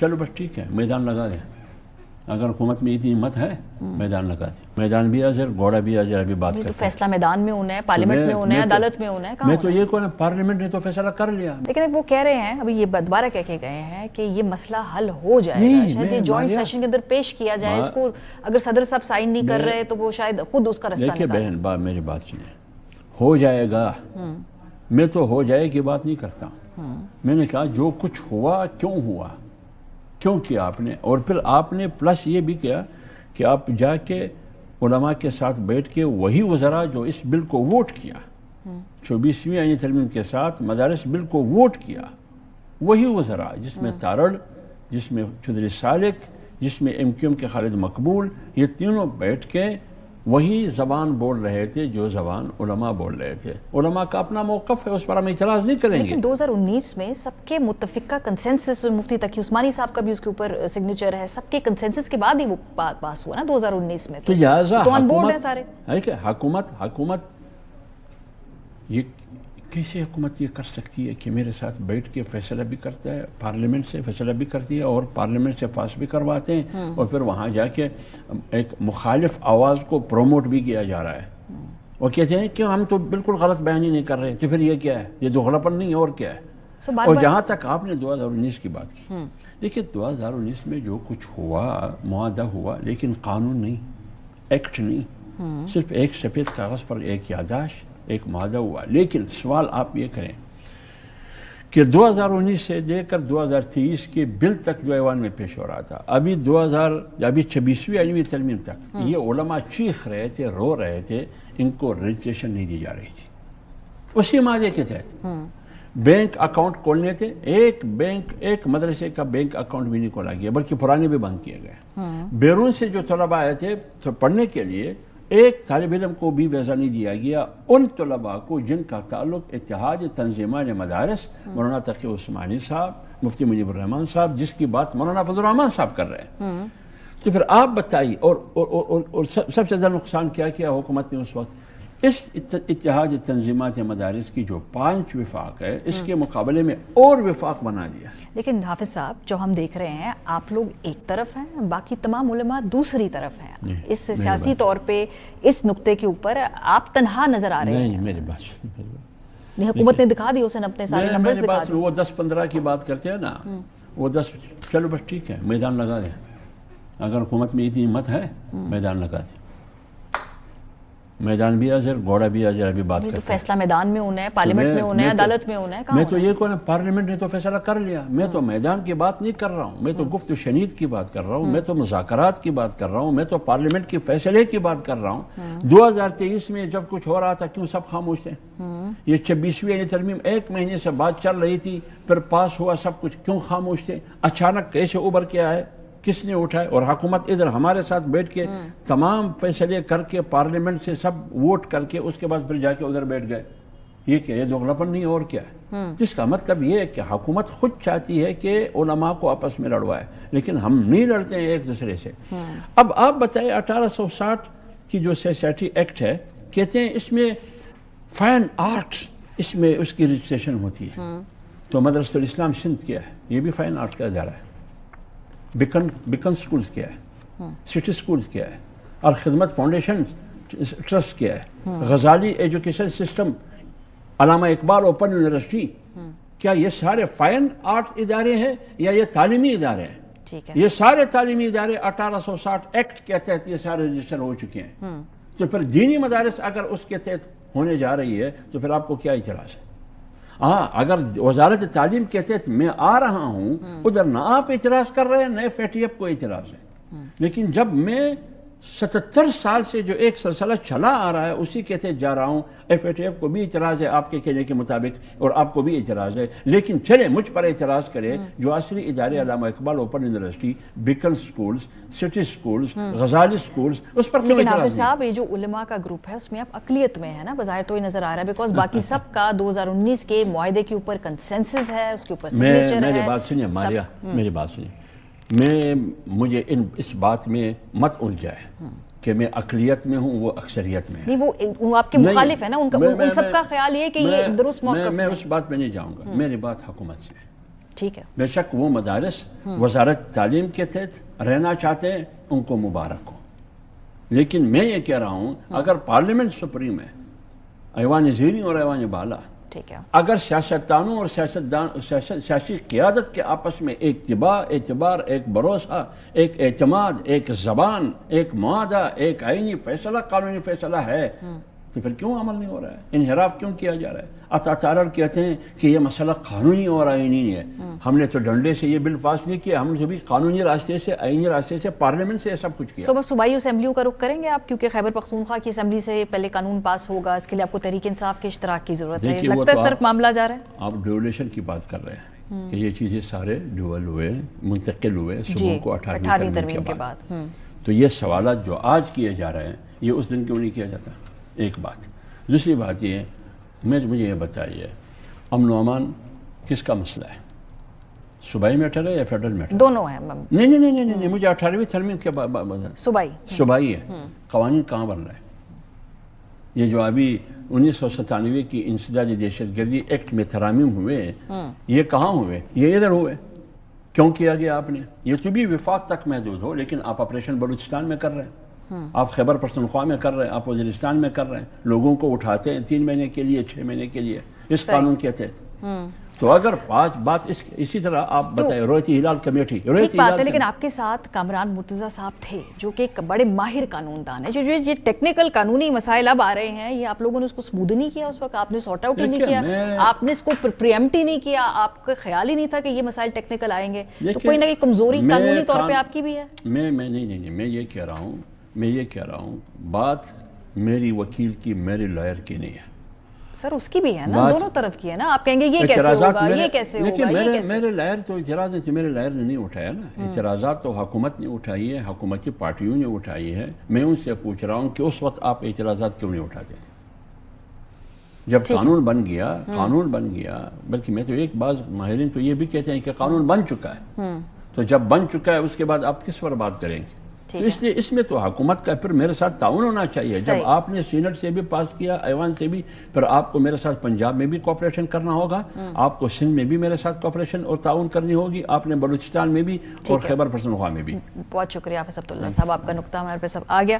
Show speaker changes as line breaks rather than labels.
چلو بس ٹھیک ہے، میدان لگا دیں، اگر حکومت میں اتنی ہمت ہے میدان لگا دیں، میدان بھی حاضر، گھوڑا بھی حاضر، ابھی بات کرتے
تو فیصلہ میدان میں ہونا ہے، پارلیمنٹ میں ہونا ہے، عدالت میں ہونا ہے،
میں تو یہ کہوں پارلیمنٹ نے تو فیصلہ کر لیا،
لیکن وہ کہہ رہے ہیں ابھی یہ دوبارہ کہہ کے گئے ہیں کہ یہ مسئلہ حل ہو جائے گا، شاید یہ جوائنٹ سیشن کے اندر پیش کیا جائے اس کو، اگر صدر صاحب سائن نہیں کر رہے تو وہ شاید خود اس کا رستہ
دیکھیے
نکالیں۔
بہن میری بات سنیں، ہو جائے گا، میں تو ہو جائے کی بات نہیں کرتا، میں نے کہا جو کچھ ہوا کیوں کیا آپ نے، اور پھر آپ نے پلس یہ بھی کیا کہ آپ جا کے علماء کے ساتھ بیٹھ کے وہی وزراء جو اس بل کو ووٹ کیا، 24ویں آئینی ترمیم کے ساتھ مدارس بل کو ووٹ کیا، وہی وزراء جس میں تارڑ، جس میں چودھری سالک، جس میں ایم کیو ایم کے خالد مقبول، یہ تینوں بیٹھ کے وہی زبان بول رہے تھے جو زبان علماء بول رہے تھے۔ علماء کا اپنا موقف ہے، اس پر ہم اعتراض نہیں کریں گے،
لیکن 2019 میں سب کے متفقہ کنسنسس، مفتی تقی عثمانی صاحب کا بھی اس کے اوپر سگنیچر ہے، سب کے کنسنسس کے بعد ہی وہ بات پاس ہوا نا 2019 میں،
تو لہٰذا
آن بورڈ ہیں سارے،
ہے کہ حکومت یہ کیسے حکومت یہ کر سکتی ہے کہ میرے ساتھ بیٹھ کے فیصلہ بھی کرتا ہے، پارلیمنٹ سے فیصلہ بھی کرتی ہے اور پارلیمنٹ سے پاس بھی کرواتے ہیں، اور پھر وہاں جا کے ایک مخالف آواز کو پروموٹ بھی کیا جا رہا ہے، اور کہتے ہیں کہ ہم تو بالکل غلط بیانی نہیں کر رہے، تو پھر یہ کیا ہے؟ یہ دوغلاپن نہیں اور کیا ہے؟ اور جہاں تک آپ نے 2019 کی بات کی، دیکھیے 2019 میں جو کچھ ہوا معاہدہ ہوا، لیکن قانون نہیں، ایکٹ نہیں، صرف ایک سفید کاغذ پر ایک یادداشت، ایک معاہدہ ہوا۔ لیکن سوال آپ یہ کریں کہ 2019 سے لے کر 2023 کے بل تک جو ایوان میں پیش ہو رہا تھا، ابھی 26ویں آئینی ترمیم تک یہ علماء چیخ رہے تھے، رو رہے تھے، ان کو رجسٹریشن نہیں دی جا رہی تھی، اسی معاہدے کے تحت بینک اکاؤنٹ کھولنے تھے، ایک مدرسے کا بینک اکاؤنٹ بھی نہیں کھولا گیا، بلکہ پرانے بھی بند کیے گئے۔ بیرون سے جو طلباء آئے تھے پڑھنے کے لیے، ایک طالب علم کو بھی ویزا نہیں دیا گیا، ان طلباء کو جن کا تعلق اتحاد تنظیمان مدارس، مولانا تقی عثمانی صاحب، مفتی مجیب الرحمان صاحب، جس کی بات مولانا فضل الرحمان صاحب کر رہے ہیں، تو پھر آپ بتائیے، اور سب سے زیادہ نقصان کیا حکومت نے اس وقت؟ اس اتحاد تنظیمات مدارس کی جو 5 وفاق ہے، اس کے مقابلے میں اور وفاق بنا دیا۔
لیکن حافظ صاحب جو ہم دیکھ رہے ہیں، آپ لوگ ایک طرف ہیں، باقی تمام علماء دوسری طرف ہیں، اس سیاسی طور پہ اس نقطے کے اوپر آپ تنہا نظر آ رہے ہیں۔
نہیں میری بات
حکومت نے دکھا دی، اسے اپنے سارے نمبرز دکھا دی،
وہ 10-15 کی بات کرتے ہیں نا، وہ 10 چلو بس ٹھیک ہے، میدان لگا دیں، اگر حکومت میں اتنی ہمت ہے میدان لگا دیں، میدان بھی حاضر، گھوڑا بھی حاضر، ابھی بات کرتے ہیں،
تو فیصلہ میدان میں ہونا ہے، پارلیمنٹ میں ہونا ہے، عدالت میں ہونا ہے،
میں تو یہ کہوں پارلیمنٹ نے تو فیصلہ کر لیا، میں تو میدان کی بات نہیں کر رہا ہوں، میں تو گفت و شنید کی بات کر رہا ہوں، میں تو مذاکرات کی بات کر رہا ہوں، میں تو پارلیمنٹ کے فیصلے کی بات کر رہا ہوں۔ 2023 میں جب کچھ ہو رہا تھا کیوں سب خاموش تھے؟ یہ 26ویں آئینی ترمیم 1 مہینے سے بات چل رہی تھی، پھر پاس ہوا سب کچھ، کیوں خاموش تھے؟ اچانک کیسے ابھر کے آئے؟ کس نے اٹھائے؟ اور حکومت ادھر ہمارے ساتھ بیٹھ کے تمام فیصلے کر کے پارلیمنٹ سے سب ووٹ کر کے اس کے بعد پھر جا کے ادھر بیٹھ گئے، یہ کیا؟ یہ دوغلاپن نہیں اور کیا ہے؟ جس کا مطلب یہ ہے کہ حکومت خود چاہتی ہے کہ علماء کو آپس میں لڑوائے، لیکن ہم نہیں لڑتے ہیں ایک دوسرے سے۔ اب آپ بتائیں 1860 کی جو سوسائٹی ایکٹ ہے، کہتے ہیں اس میں فائن آرٹس، اس میں اس کی رجسٹریشن ہوتی ہے، تو مدرسۃ الاسلام سندھ کیا ہے؟ یہ بھی فائن آرٹ کا ادارہ ہے۔ بیکن سکولز کیا ہے؟ سٹی سکولز کیا ہے؟ الخدمت فاؤنڈیشن ٹرسٹ کیا ہے؟ غزالی ایجوکیشن سسٹم، علامہ اقبال اوپن یونیورسٹی، کیا یہ سارے فائن آرٹ ادارے ہیں یا یہ تعلیمی ادارے ہیں؟ یہ سارے تعلیمی ادارے 1860 ایکٹ کے تحت یہ سارے رجسٹر ہو چکے ہیں، تو پھر دینی مدارس اگر اس کے تحت ہونے جا رہی ہے تو پھر آپ کو کیا اعتراض ہے؟ ہاں، اگر وزارت تعلیم کے تحت میں آ رہا ہوں، ادھر نہ آپ اعتراض کر رہے ہیں، نہ ایف اے ٹی ایف کو اعتراض ہے، لیکن جب میں 77 سال سے جو ایک سلسلہ چلا آ رہا ہے اسی کے تحت جا رہا ہوں، ایف اے ٹی ایف کو بھی اعتراض ہے آپ کے کہنے کے مطابق، اور آپ کو بھی اعتراض ہے، لیکن چلے مجھ پر اعتراض کرے جو عصری ادارے Allama Iqbal open university, Beacon schools, city schools, Ghazali schools, اس پر کیوں
لیکن
اعتراض
حافظ
نہیں؟
صاحب یہ جو علماء کا گروپ ہے اس میں آپ اقلیت میں ہے نا، بظاہر تو یہ نظر آ رہا ہے، بیکاز باقی سب کا 2019 کے معاہدے کے اوپر کنسنسس ہے، اس کے اوپر سگنیچر ہے۔
میری بات سنیے ماریہ، میری بات سنیے، مجھے اس بات میں مت الجھائے کہ میں اقلیت میں ہوں، وہ اکثریت میں ہے،
نہیں وہ آپ کے مخالف ہے نا، ان سب کا خیال یہ کہ یہ درست موقف ہے۔
میں اس بات میں نہیں جاؤں گا، میری بات حکومت سے،
ٹھیک ہے،
بے شک وہ مدارس وزارت تعلیم کے تحت رہنا چاہتے ہیں، ان کو مبارک ہو، لیکن میں یہ کہہ رہا ہوں اگر پارلیمنٹ سپریم ہے، ایوان زیریں اور ایوان بالا،
ٹھیک ہے،
اگر سیاستدانوں اور سیاسی قیادت کے آپس میں ایک اتباع، اعتبار، ایک بھروسہ، ایک اعتماد، ایک زبان، ایک معاہدہ، ایک آئینی فیصلہ، قانونی فیصلہ ہے، تو پھر کیوں عمل نہیں ہو رہا ہے؟ انحراف کیوں کیا جا رہا ہے؟ عطا کہتے ہیں کہ یہ مسئلہ قانونی اور آئینی ہے، ہم نے تو ڈنڈے سے یہ بل پاس نہیں کیا، ہم نے بھی قانونی راستے سے، آئینی راستے سے، پارلیمنٹ سے یہ سب کچھ کیا۔
صبح صوبائی اسمبلیوں کا رخ کریں گے آپ، کیونکہ خیبر پختونخوا کی اسمبلی سے پہلے قانون پاس ہوگا، اس کے لیے آپ کو تحریک انصاف کے اشتراک کی ضرورت ہے، لگتا ہے اس طرف معاملہ جا رہا ہے؟
آپ ڈیولیشن کی بات کر رہے ہیں کہ یہ چیزیں سارے ڈیول ہوئے، منتقل ہوئے صبح کو 18ویں ترمیم کے بعد، تو یہ سوالات جو آج کیے جا رہے ہیں یہ اس دن کیوں نہیں کیا جاتا؟ ایک بات۔ دوسری بات یہ مجھے یہ بتائیے، امن و امان کس کا مسئلہ ہے؟ صوبائی میٹر ہے یا فیڈرل میٹر؟
دونوں ہیں۔
نہیں، مجھے 18ویں ترمیم کے بعد صوبائی ہے، قوانین کہاں بن رہا ہے؟ یہ جو ابھی 1997 کی انسدادی دہشت گردی ایکٹ میں ترامیم ہوئے، یہ کہاں ہوئے؟ یہ ادھر ہوئے۔ کیوں کیا گیا آپ نے؟ یہ تو بھی وفاق تک محدود ہو، لیکن آپ آپریشن بلوچستان میں کر رہے ہیں، آپ خیبر پختونخوا میں کر رہے ہیں، آپ وزیرستان میں کر رہے ہیں، لوگوں کو اٹھاتے ہیں 3 مہینے کے لیے، 6 مہینے کے لیے اس قانون کے تحت۔ تو اگر بات اسی طرح آپ بتائیں رویتی ہلال کمیٹی،
ٹھیک بات ہے، لیکن آپ کے ساتھ کامران مرتضیٰ صاحب تھے جو کہ ایک بڑے ماہر قانون دان ہے، جو یہ ٹیکنیکل قانونی مسائل اب آ رہے ہیں، یہ آپ لوگوں نے اس کو سمودھ نہیں کیا، اس وقت آپ نے سارٹ آؤٹ ہی نہیں کیا، آپ نے اس کو پریمپٹ ہی نہیں کیا، آپ کا خیال ہی نہیں تھا کہ یہ مسائل ٹیکنیکل آئیں گے، تو کوئی نہ کوئی کمزوری قانونی طور پہ آپ کی بھی ہے؟
میں یہ کہہ رہا ہوں بات میری وکیل کی، میرے لائر کی نہیں ہے
سر، اس کی بھی ہے نا، دونوں طرف کی ہے نا، آپ کہیں گے یہ کیسے ہوگا، یہ کیسے ہوگا، یہ کیسے؟
میرے لائر تو اعتراض ہے، میرے لائر نے نہیں اٹھایا نا، اعتراضات تو حکومت نے اٹھائی ہے، حکومتی پارٹیوں نے اٹھائی ہے، میں ان سے پوچھ رہا ہوں کہ اس وقت آپ اعتراضات کیوں نہیں اٹھاتے تھے؟ جب قانون بن گیا، بلکہ میں تو ایک بات، ماہرین تو یہ بھی کہتے ہیں کہ قانون بن چکا ہے، تو جب بن چکا ہے اس کے بعد آپ کس پر بات کریں گے؟ تو اس لیے اس میں تو حکومت کا پھر میرے ساتھ تعاون ہونا چاہیے، جب آپ نے سینٹ سے بھی پاس کیا، ایوان سے بھی، پھر آپ کو میرے ساتھ پنجاب میں بھی کوآپریشن کرنا ہوگا، آپ کو سندھ میں بھی میرے ساتھ کوآپریشن اور تعاون کرنی ہوگی، آپ نے بلوچستان میں بھی اور خیبر پختونخوا میں بھی۔
بہت شکریہ حافظ عبداللہ صاحب، آپ کا نقطہ ہمارے پہ سب آ گیا۔